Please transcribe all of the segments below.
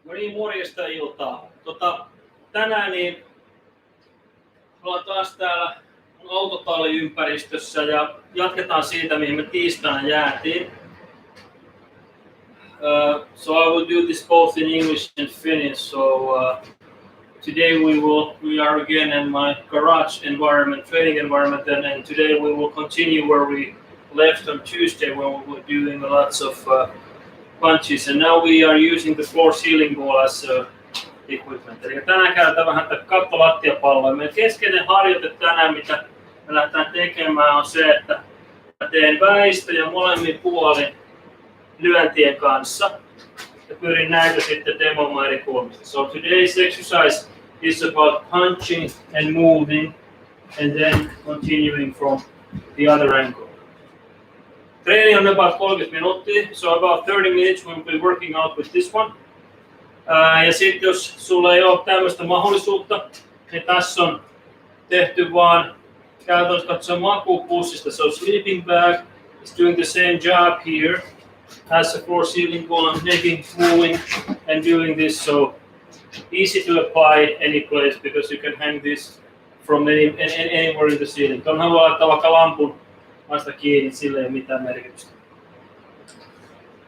No niin, morjesta iltaa. Tänään niin ollaan taas täällä autotalliympäristössä ja jatketaan siitä, mihin me tiistaina jäätiin. So I will do this both in English and Finnish. So today we are again in my garage environment, training environment, and today we will continue where we left on Tuesday when we were doing lots of punches, and now we are using the floor ceiling ball as equipment. Eli tänään käytetään vähän tätä katto-lattiapalloa. Meidän keskeinen harjoite tänään, mitä me lähdetään tekemään, on se, että mä teen väistöjä molemmin puolin lyöntien kanssa ja pyrin näitä sitten demomaan eri kulmista. So today's exercise is about punching and moving and then continuing from the other angle. Training on about 30 minuuttia, so about 30 minutes we'll be working out with this one. Ja sitten jos sulla ei ole tämmöistä mahdollisuutta, niin tässä on tehty vaan käytännössä katsoen makuupussista. So sleeping bag is doing the same job here as a floor ceiling ball. I'm making, moving and doing this, so easy to apply any place because you can hang this from anywhere in the ceiling. Tuonhan voi laittaa vaikka lampun vasta kiinni, sillä ei ole mitään merkitystä.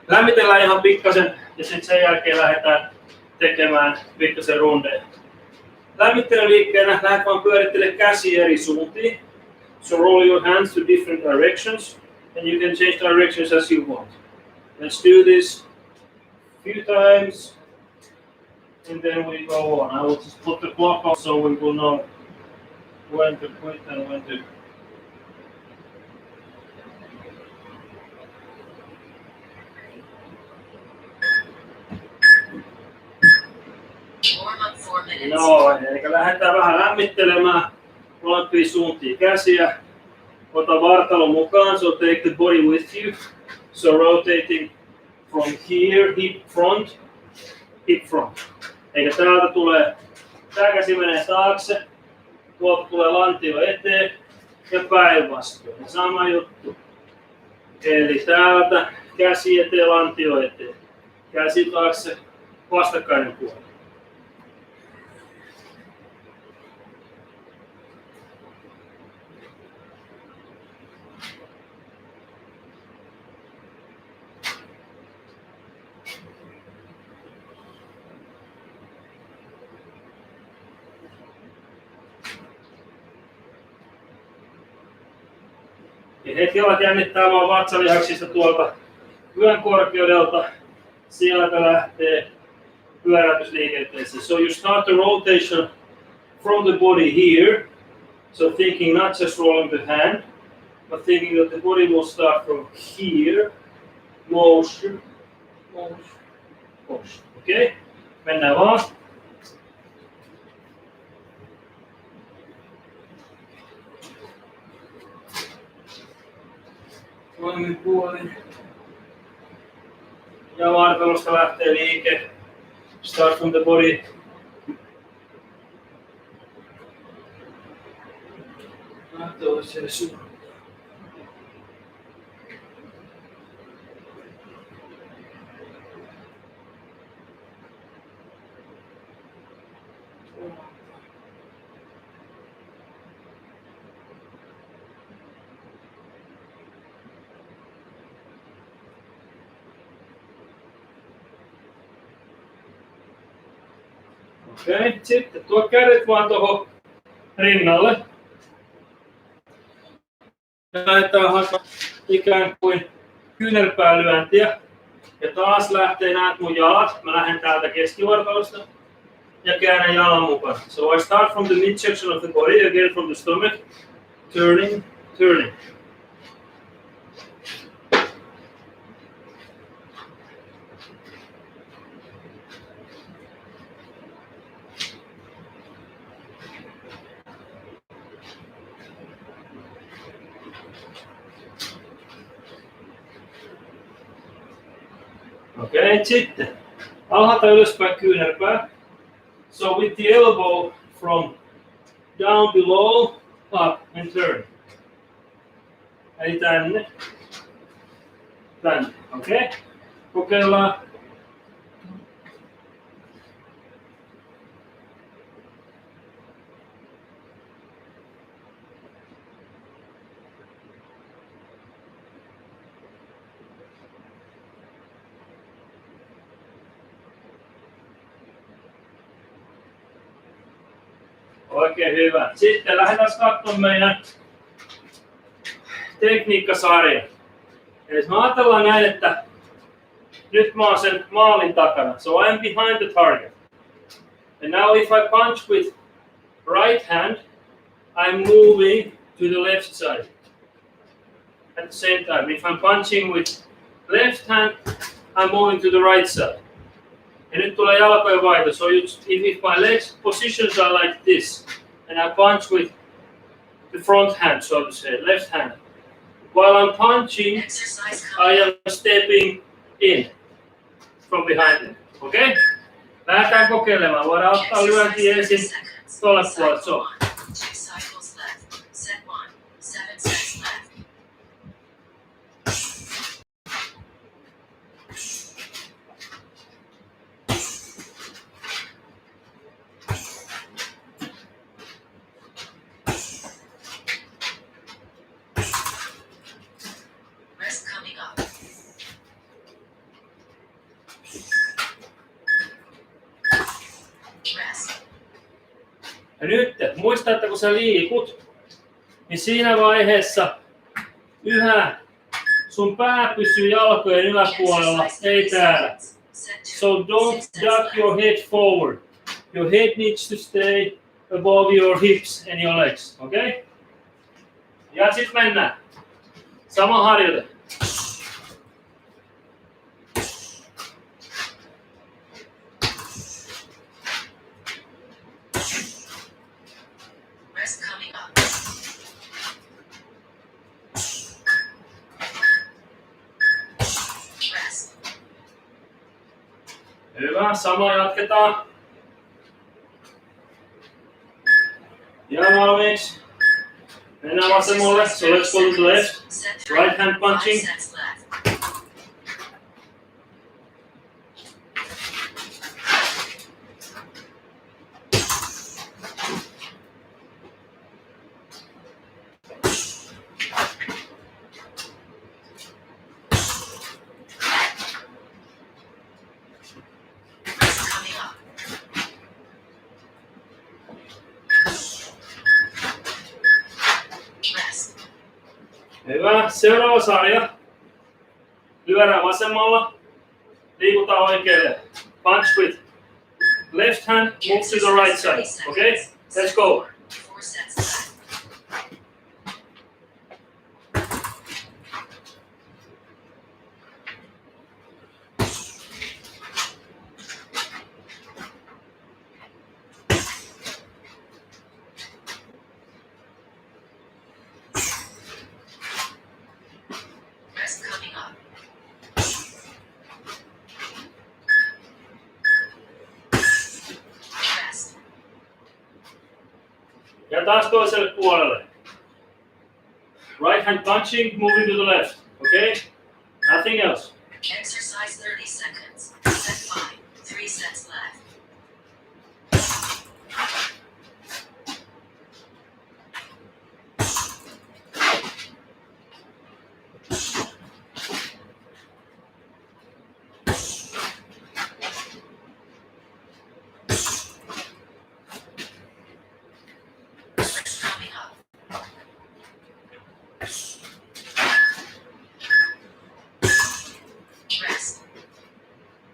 Lämmitellään ihan pikkasen ja sitten sen jälkeen lähdetään tekemään pikkasen rundeja. Lämmittelyliikkeenä lähdet vaan pyörittelemään käsiä eri suuntiin. So roll your hands to different directions and you can change directions as you want. Let's do this a few times and then we go on. I will just put the clock on so we will know when to quit and when to. No, eli lähdetään vähän lämmittelemään molempiin suuntiin käsiä. Ota vartalon mukaan, so take the body with you. So rotating from here, hip front. Eikä täältä tulee, tää käsi menee taakse, tuolta tulee lantio eteen ja päinvastoin. Sama juttu. Eli täältä käsi eteen, lantio eteen. Käsi taakse, vastakkainen puoli. Ja hetki alat jännittää vaan vatsalihaksista tuolta vyön korkeudelta. Sieltä lähtee pyöräytysliikenteeseen. So you start the rotation from the body here. So thinking not just rolling the hand, but thinking that the body will start from here. Motion. Okay? Mennään vaan. Molemmin puolin. Ja vartalosta lähtee liike. Start from the body. Toiselle suuntaan. Okei, sitten tuo kädet vaan tuohon rinnalle. Ja lähdetään hakemaan ikään kuin kyynärpäälyöntiä. Ja taas lähtee näet mun jalat. Mä lähden täältä keskivartalosta ja käännän jalan mukaan. So I start from the midsection of the body, again from the stomach. Turning. Okei, sitten alhaalta ylöspäin kyynärpää. So with the elbow from down below, up and turn. Eli tänne. Okei? Kokeillaan Oikein hyvä. Sitten lähdetään katsomaan meidän tekniikkasarja. Eli me ajatellaan näin, että nyt mä oon sen maalin takana. So I'm behind the target. And now if I punch with right hand, I'm moving to the left side. At the same time, if I'm punching with left hand, I'm moving to the right side. Ja nyt tulee jalkojen vaihto. So if my legs positions are like this, and I punch with the front hand, so to say, left hand. While I'm punching, I am stepping in from behind it. Okay? Lähdetään kokeilemaan. Voidaan ottaa lyönti ensin tuolle puolelle. So. Ja nyt muista, että kun sä liikut, niin siinä vaiheessa yhä sun pää pysyy jalkojen yläpuolella, ei täällä. So don't duck your head forward. Your head needs to stay above your hips and your legs, okay? Ja sit mennään. Sama harjoite. Hyvä, sama jatketaan. Ja valmiiksi. Mennään vasemmalle, so let's go to the left. Right hand punching. Hyvä. Seuraava sarja. Lyödään vasemmalla. Liikutaan oikealle. Punch with left hand, move to the right side. Okay? Let's go. Ja taas toiselle puolelle. Right hand punching, moving to the left. Okay? Nothing else. Exercise 30 seconds. Set 5. 3 sets left.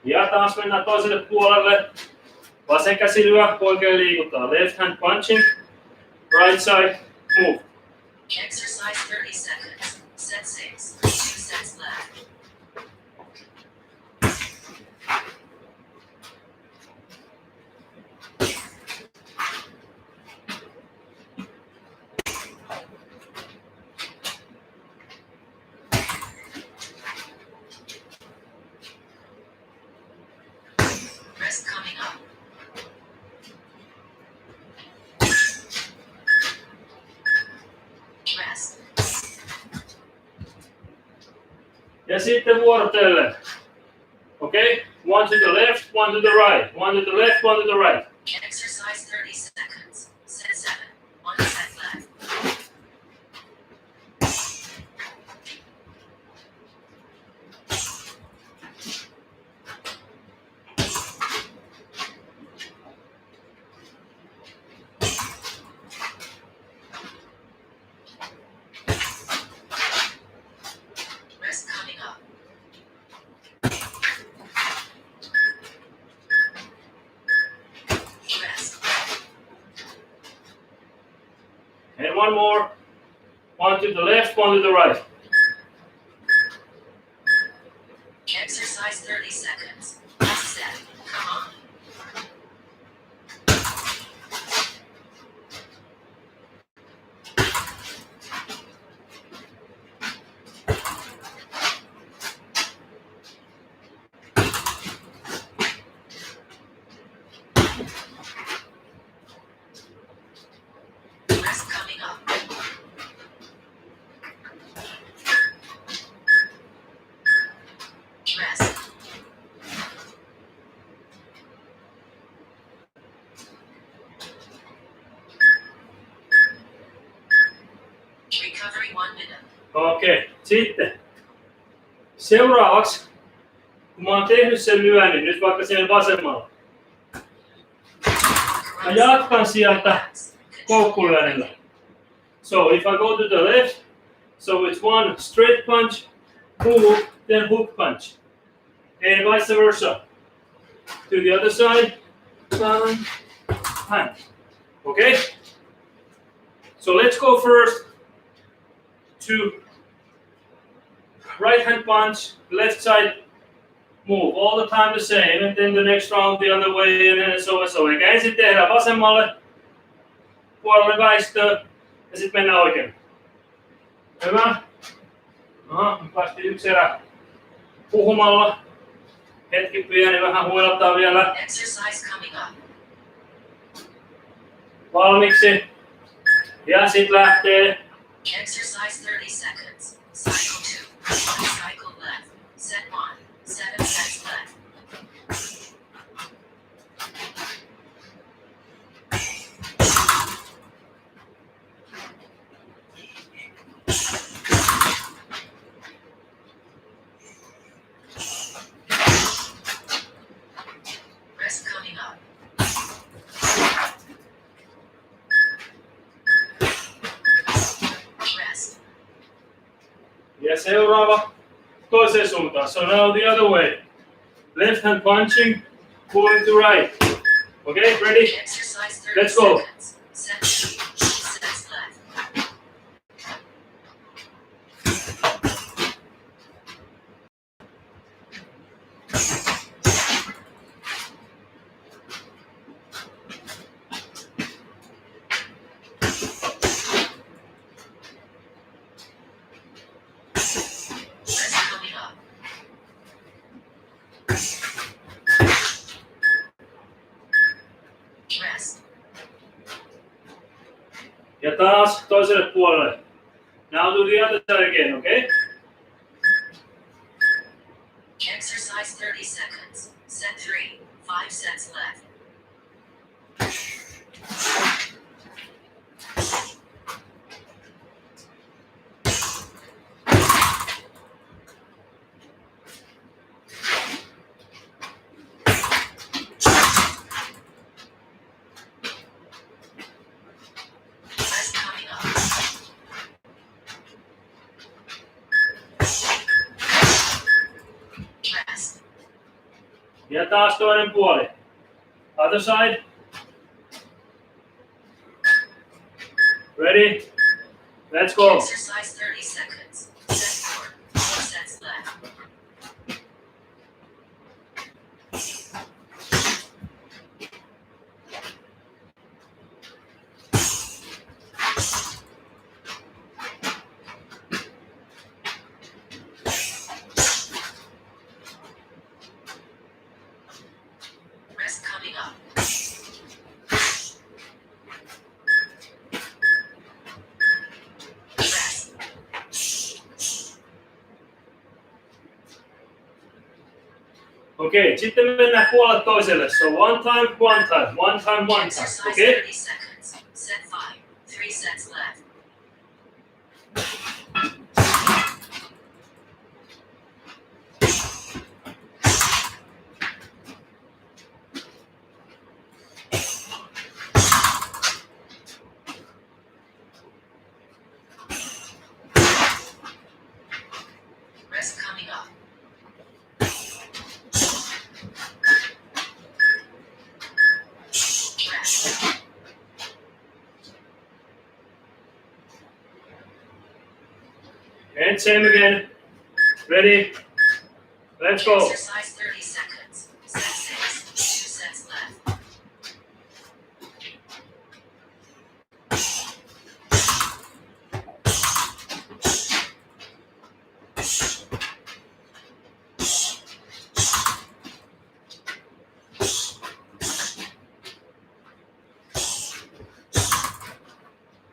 Ja taas mennään toiselle puolelle. Vasen käsi lyö, oikein liikutaan. Left hand punching, right side move. Exercise 30 seconds. Set 6. 2 sets left. Rest coming up. Rest. Ja sitten vuorotellen. Okay? One to the left, one to the right. One to the left, one to the right. Exercise 30 seconds. Set 7. 1 set left. coming up. Rest. And one more. One to the left, one to the right. Exercise 30 seconds. Set. Come on. Rest coming up. Rest. Recovery 1 minute. Okei, sitten seuraavaksi, kun mä oon tehnyt sen lyönnin, nyt vaikka sen vasemmalla, mä jatkan sieltä koukkulyönnillä. So if I go to the left, so it's one straight punch, hook, then hook punch. And vice versa. To the other side, hand. Okay? So let's go first to right hand punch, left side move, all the time the same, and then the next round the other way, and then so and so. Eikä ensin tehdään vasemmalle puolelle väistöä, ja sitten mennään oikein. Hyvä. Aha, me päästiin yksi erä puhumalla. Hetki pieni, vähän huilattaa vielä. Exercise coming up. Valmiiksi. Ja sit lähtee. Exercise 30 seconds. Cycle 2. One cycle left. Set 1. 7 sets left. Rest coming up. Rest. Ja seuraava toiseen suuntaan. So now the other way. Left hand punching, pulling to right. Okay, ready? Exercise 30 Let's go. seconds. Set 2. Sets left. Rest coming up. Rest. Ja taas toiselle puolelle. Now do the other side again, okay? Exercise 30 seconds. Set 3. 5 sets left. Rest coming up. Rest. Ja taas toinen puoli. Other side. Ready? Let's go. Exercise 30 seconds. Set 4. 4 sets left. Rest coming up. Rest. Okei, sitten me mennään puolelle toiselle. So one time, one time, one time, one time. Exercise Okay? 30 seconds. Set 5. 3 sets left. Rest coming coming up. Rest. And same again. Ready? Let's go. Exercise 30 seconds. Set 6. 2 sets left.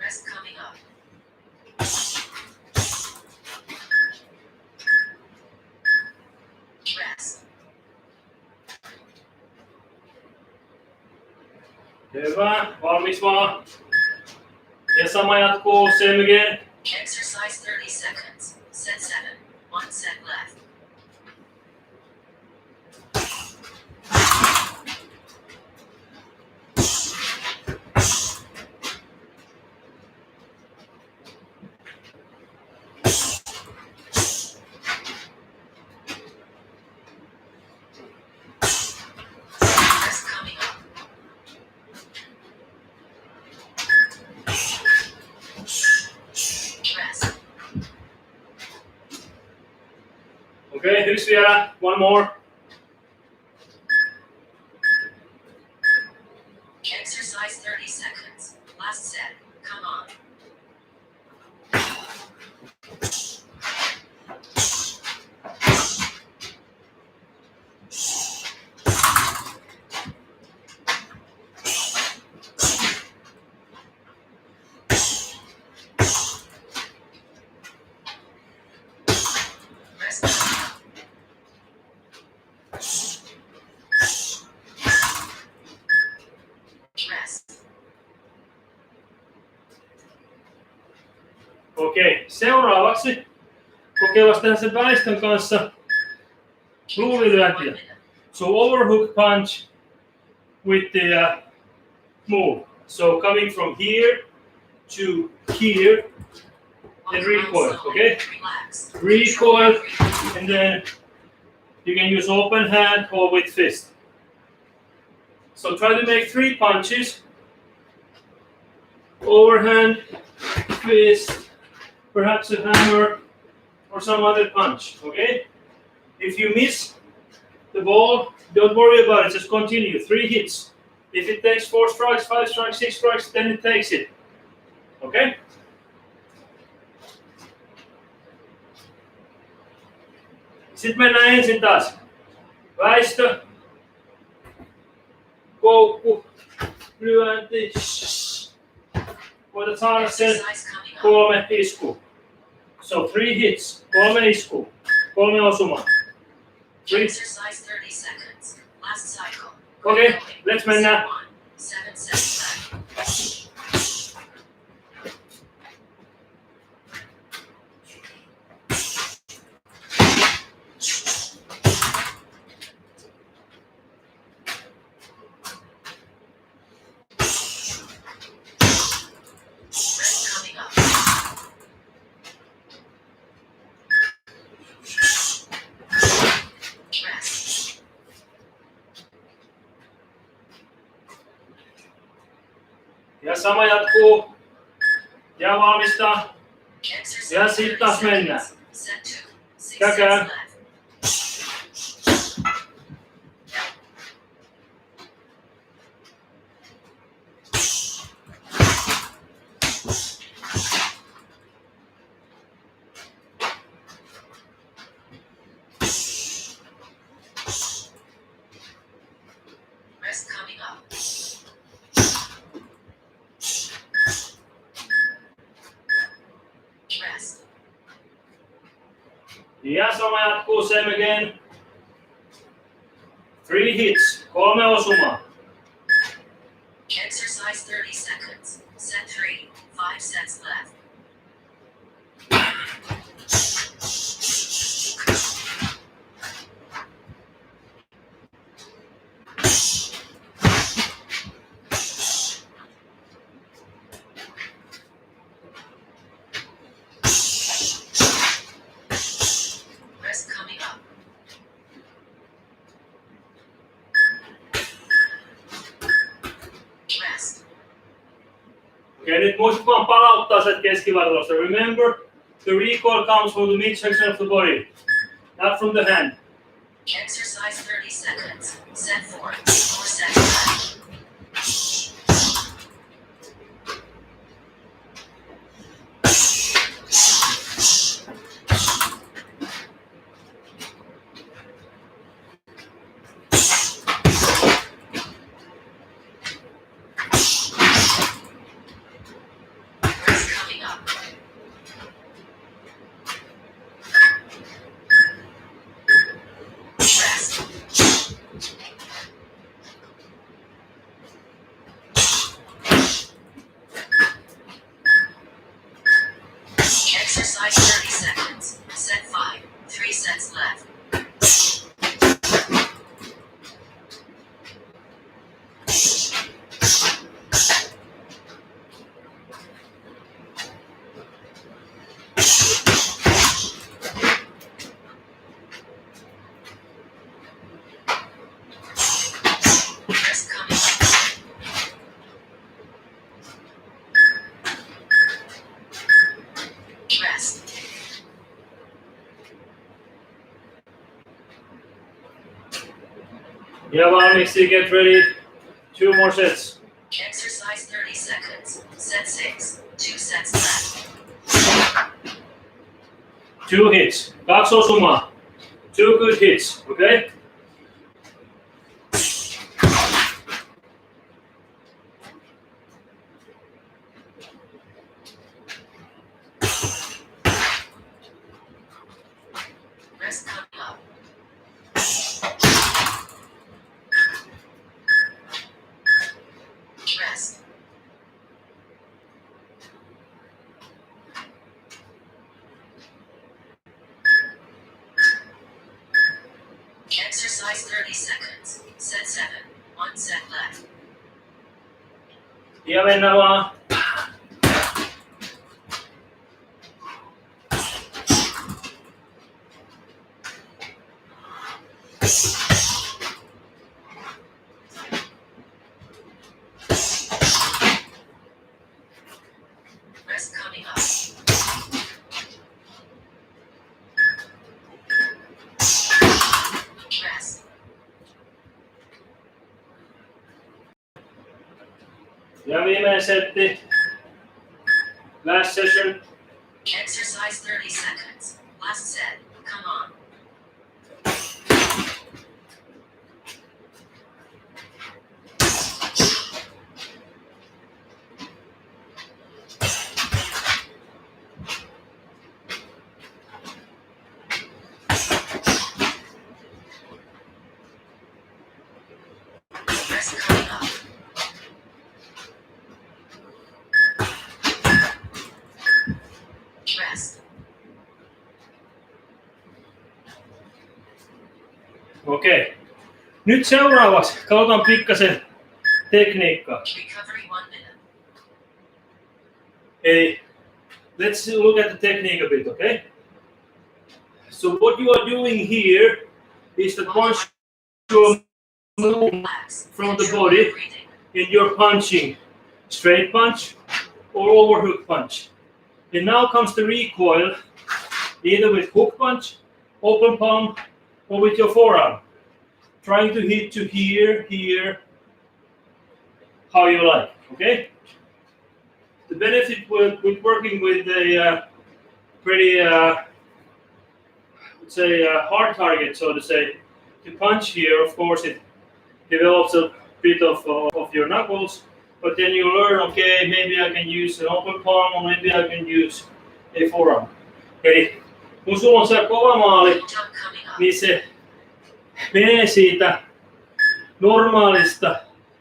Rest coming up. Rest. Hyvä. Valmis vaan. Ja sama jatkuu. Same again. Exercise 30 seconds. Set 7. 1 set left. Rest coming up. Rest. Okay, yksi vielä. One more. Exercise 30 seconds. Last set. Come on. Rest coming up. Rest. Okei, seuraavaksi kokeillaan tehdä sen väistön kanssa luulilyöntiä. So overhook punch with the move. So coming from here to here and recoil, okay? Relax. Recoil and then you can use open hand or with fist. So try to make 3 punches. Overhand, fist, perhaps a hammer or some other punch, okay? If you miss the ball, don't worry about it, just continue. 3 hits. If it takes 4 strikes, 5 strikes, 6 strikes, then it takes it. Okay? Sitten mennään ensin taas. Väistö, koukku, lyönti. Voitat saada sen Exercise coming up. 3 iskua. So 3 hits, 3 iskua, 3 osumaa. 3. Exercise 30 seconds. Last cycle. Okay, let's mennään. 7 sets left. Rest coming up. Rest. Ja sama jatkuu. Ja valmistaa. Exercise Ja sit 30 taas mennään. seconds. Set 2. 6 Käkää. sets left. Rest coming up. Rest. Ja sama jatkuu, same again. 3 hits, 3 osumaa. Exercise 30 seconds. Set 3. 5 sets left. Rest coming up. Rest. Okei, nyt muistat vaan palauttaa sen keskivartalosta. Remember, the recoil comes from the midsection of the body, not from the hand. Exercise 30 seconds. Set 4. 4 sets left. Rest coming up. Rest. Exercise 30 seconds. Set 5. 3 sets left. Rest coming up. Rest. Ja valmiiksi, get ready. 2 more sets. Exercise 30 seconds. Set 6. 2 sets left. 2 hits. 2 osumaa. 2 good hits, okay? Rest coming up. Rest. Exercise 30 seconds. Set 7. 1 set left. Ja mennään vaan. Rest coming up. Rest. Ja viimeinen setti. Last session. Exercise 30 seconds. Last set. Come on. Rest coming up. Rest. Okei. Nyt seuraavaksi katsotaan pikkasen tekniikkaa. Recovery 1 minute. Eli let's look at the technique a bit, okay? So what you are doing here is that once you are moving Relax. from the Control body, your breathing. and you're punching straight punch or overhook punch. And now comes the recoil, either with hook punch, open palm, or with your forearm. Trying to hit to here, here, how you like, okay? The benefit with working with a pretty, let's say, hard target, so to say, to punch here, of course, it develops a bit of your knuckles, but then you learn, okay, maybe I can use an open palm, or maybe I can use a forearm. Eli kun sulla on se kova maali, Jump coming up. niin se menee siitä normaalista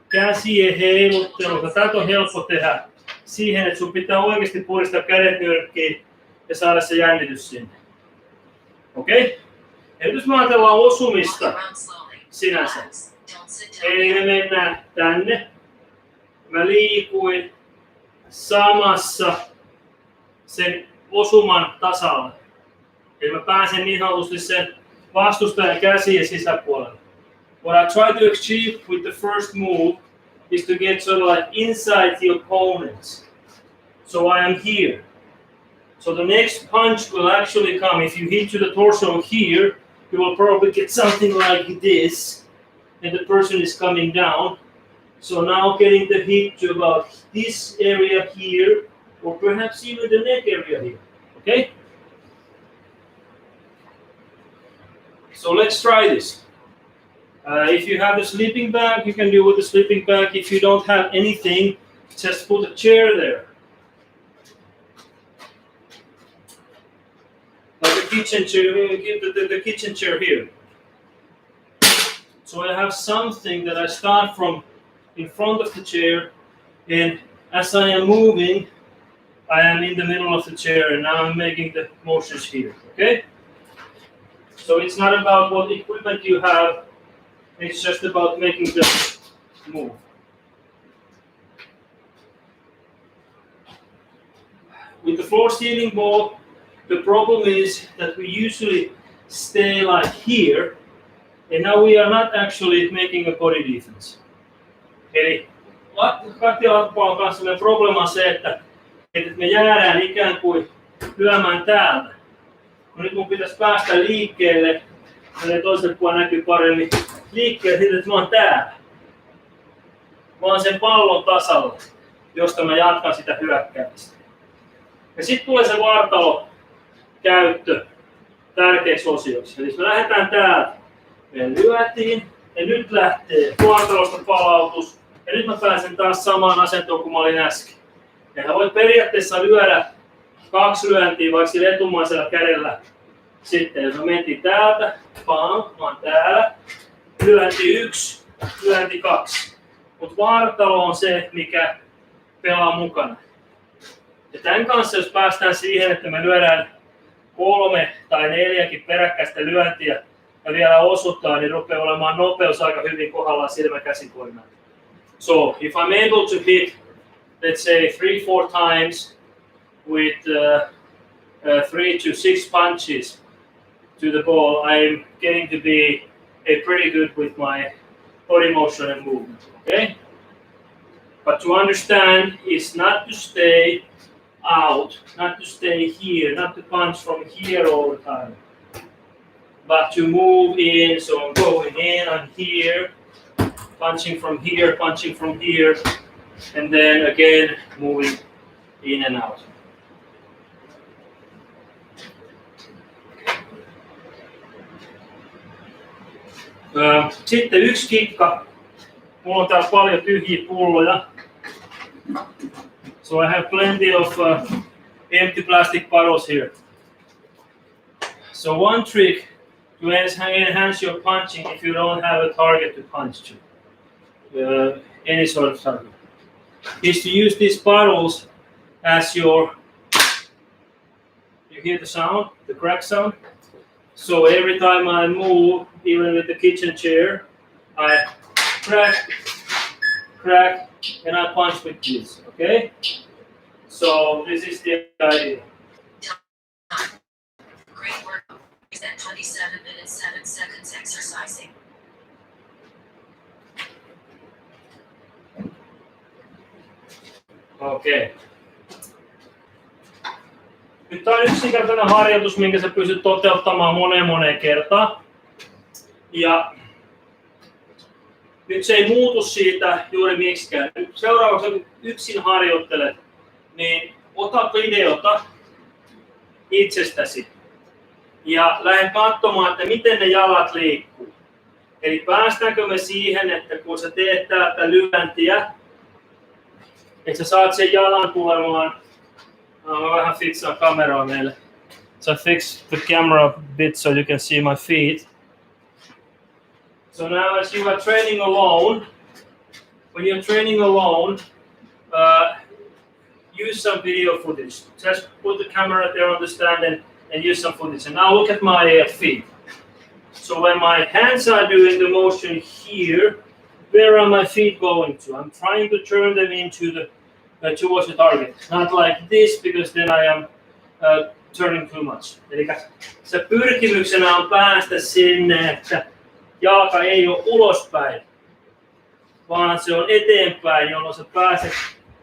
käsien heiluttelusta. Tätä on helppo tehdä siihen, että sun pitää oikeasti puristaa kädet nyrkkiin ja saada se jännitys sinne. Okei? Ja nyt jos me ajatellaan Walk osumista around slowly. sinänsä. Relax. Don't sit down. Eli me mennään tänne. Mä liikuin samassa sen osuman tasalla. Eli mä pääsen niin sanotusti sen vastustajan käsien sisäpuolelle. What I try to achieve with the first move is to get sort of like inside the opponents. So I am here. So the next punch will actually come. If you hit to the torso here, you will probably get something like this, and the person is coming down. So now getting the hit to about this area here, or perhaps even the neck area here. Okay? So let's try this. If you have a sleeping bag, you can do with the sleeping bag. If you don't have anything, just put a chair there. Like a kitchen chair, the kitchen chair here. So I have something that I start from in front of the chair, and as I am moving, I am in the middle of the chair, and now I'm making the motions here, okay? So it's not about what equipment you have, it's just about making the move. With the floor stealing ball, the problem is that we usually stay like here, and now we are not actually making a body defense. Eli katto-lattiapallon kanssa meidän probleema on se, että me jäädään ikään kuin lyömään täältä. No nyt mun pitäisi päästä liikkeelle, ja toiselle puolella näkyy paremmin, liikkeelle siitä, että mä oon täällä. Mä oon sen pallon tasalla, josta mä jatkan sitä hyökkäämistä. Ja sitten tulee se vartalo käyttö tärkeäksi osioksi. Eli me lähdetään täältä, me lyötiin, ja nyt lähtee vartalosta palautus, ja nyt mä pääsen taas samaan asentoon kuin mä olin äsken. Ja voit periaatteessa lyödä 2 lyöntiä vaikka sillä etumaisella kädellä. Sitten jos me mentiin täältä, pam, mä oon täällä, lyönti 1, lyönti 2. Mutta vartalo on se, mikä pelaa mukana. Ja tämän kanssa jos päästään siihen, että me lyödään 3 tai 4 peräkkäistä lyöntiä ja vielä osuttaa, niin rupeaa olemaan nopeus aika hyvin kohdallaan silmäkäsivoimaa. So if I'm able to hit, let's say 3-4 times with 3 to 6 punches to the ball, I'm getting to be pretty good with my body motion and movement. Okay? But to understand is not to stay out, not to stay here, not to punch from here all the time, but to move in. So I'm going in, I'm here, punching from here, and then again moving in and out. Sitten yksi kikka. Mulla on täällä paljon tyhjiä pulloja. So I have plenty of empty plastic bottles here. So one trick to enhance your punching if you don't have a target to punch to, any sort of target, is to use these bottles as your, you hear the sound, the crack sound? So every time I move, even with the kitchen chair, I crack, and I punch with this, okay? So this is the idea. Great work. Is that 27 minutes 7 seconds exercising? Okei. Nyt tää on yksinkertainen harjoitus, minkä sä pystyt toteuttamaan moneen kertaan. Ja nyt se ei muutu siitä juuri miksikään. Nyt seuraavaksi kun yksin harjoittelet, niin ota videota itsestäsi ja lähde katsomaan, että miten ne jalat liikkuu. Eli päästäänkö me siihen, että kun sä teet täältä lyöntiä, että sä saat sen jalan tulemaan. Mä vähän fixaan kameraa meille. So I fix the camera a bit so you can see my feet. So now as you are training alone, when you're training alone, use some video footage. Just put the camera there on the stand and use some footage. And now look at my feet. So when my hands are doing the motion here, where are my feet going to? I'm trying to turn them into the towards the target. Not like this, because then I am turning too much. Eli se pyrkimyksenä on päästä sinne, että jalka ei ole ulospäin, vaan se on eteenpäin, jolloin sä pääset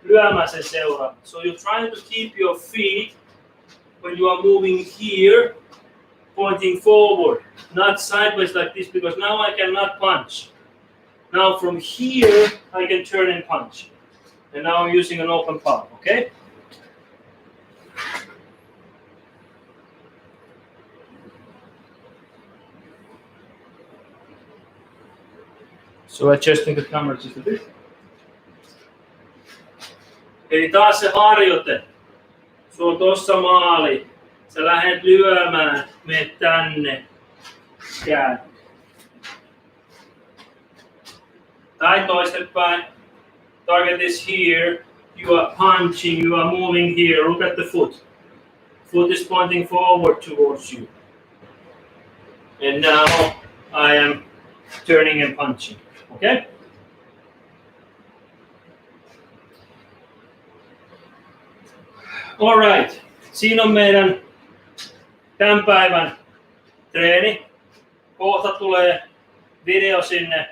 lyömään sen seuran. So you're trying to keep your feet when you are moving here, pointing forward, not sideways like this, because now I cannot punch. Now from here I can turn and punch. And now I'm using an open palm, okay? So adjusting the camera just a bit. Eli taas se harjoite. Sulla on tossa maali. Sä lähdet lyömään, menet tänne. Käänny. Tai toistepäin. Target is here. You are punching, you are moving here. Look at the foot. Foot is pointing forward towards you. And now I am turning and punching. Okay? All right. Siinä on meidän tämän päivän treeni. Kohta tulee video sinne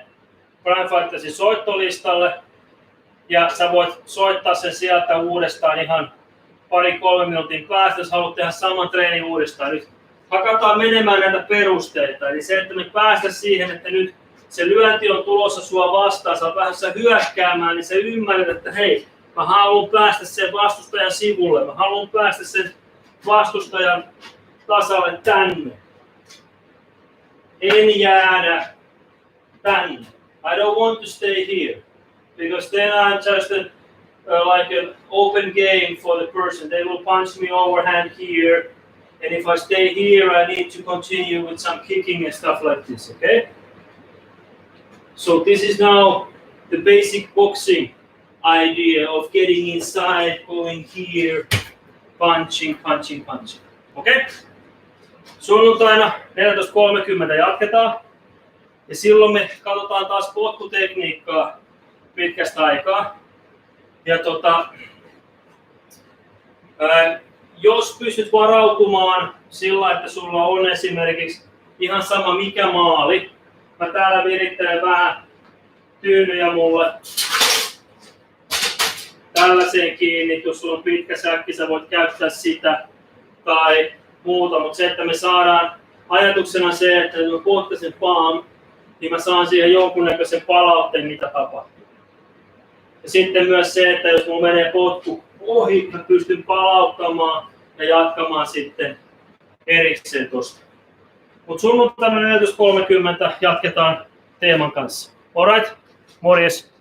Prime Fightersin soittolistalle. Ja sä voit soittaa sen sieltä uudestaan ihan 2-3 minuutin päästä, jos haluat tehdä saman treenin uudestaan. Nyt hakataan menemään näitä perusteita. Eli se, että me päästä siihen, että nyt se lyönti on tulossa sua vastaan, sä oot lähdössä hyökkäämään, niin sä ymmärrät, että hei, mä haluan päästä sen vastustajan sivulle, mä haluan päästä sen vastustajan tasalle tänne. En jäädä tänne. I don't want to stay here, because then I'm just like an open game for the person. They will punch me overhand here, and if I stay here, I need to continue with some kicking and stuff like this, okay? So this is now the basic boxing idea of getting inside, going here, punching, punching, punching. Okay? Sunnuntaina 14.30 jatketaan. Ja silloin me katsotaan taas potkutekniikkaa pitkästä aikaa. Ja jos pystyt varautumaan sillä, että sulla on esimerkiksi ihan sama mikä maali. Mä täällä virittelen vähän tyynyjä mulle. Tällaiseen kiinni, jos sulla on pitkä säkki, sä voit käyttää sitä tai muuta. Mutta se, että me saadaan ajatuksena se, että jos mä potkasen palm, niin mä saan siihen jonkunnäköisen palautteen, mitä tapahtuu. Ja sitten myös se, että jos mulla menee potku ohi, mä pystyn palauttamaan ja jatkamaan sitten erikseen tosta. Mutta sunnuntaina 14.30 jatketaan teeman kanssa. Alright, morjes!